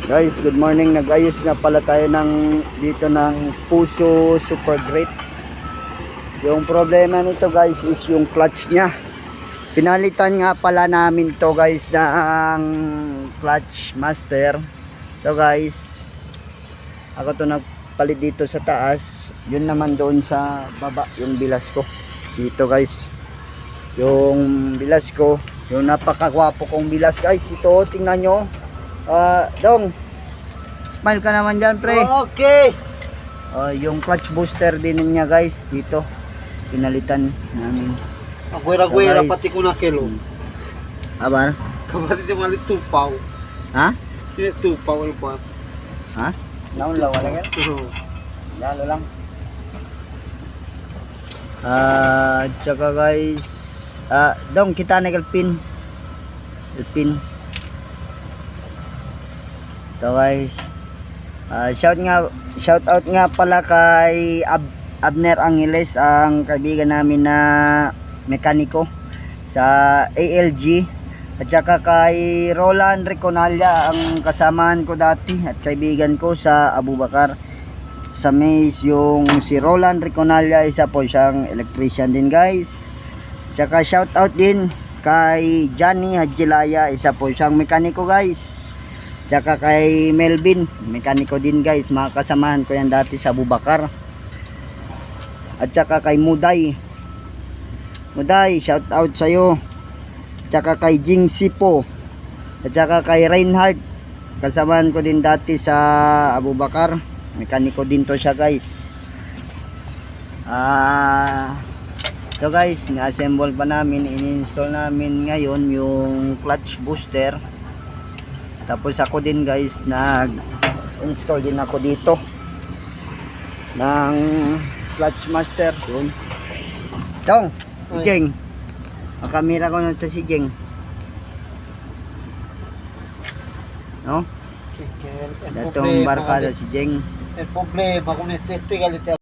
Guys, good morning. Nag-ayos nga pala tayo dito ng Puso Super Great. Yung problema nito guys is yung clutch nya. Pinalitan nga pala namin to guys ng clutch master. So guys, ako to nagpalit dito sa taas. Yun naman doon sa baba yung bilas ko. Dito guys, yung bilas ko, yung napakagwapo kong bilas guys. Ito, tingnan nyo. Dong, smile ka naman dyan pre. Okay. Yung clutch booster din niya guys, dito pinalitan namin. Agwera-gwera pati ko na kilo. Abar? Kabali di mali tupaw. Ha? Hindi tupaw ang pa. Ha? Naunlaw wala yan? Lalo lang. Tsaka guys, dong kita na pin. Pin. So guys, shout out nga pala kay Abner Angeles, ang kaibigan namin na mekaniko sa ALG, at saka kay Roland Reconalla, ang kasamahan ko dati at kaibigan ko sa Abubakar sa Maze. Yung si Roland Reconalla, isa po siyang electrician din guys. Tsaka shout out din kay Johnny Hadjilaya, isa po siyang mekaniko guys. Tsaka kay Melvin, mekaniko din guys, mga kasamahan ko yan dati sa Abubakar. At tsaka kay Muday, shout out sa'yo. Tsaka kay Jing Sipo, at tsaka kay Reinhardt, kasamahan ko din dati sa Abubakar, mekaniko din to siya guys. So guys, na-assemble pa namin, in-install namin ngayon yung clutch booster. Tapos ako din guys, nag-install din ako dito ng clutch master. Yun. Dong, si Jeng. Makamera ko na ito si Jeng. No? Datong barkada si Jeng. El problema con este galit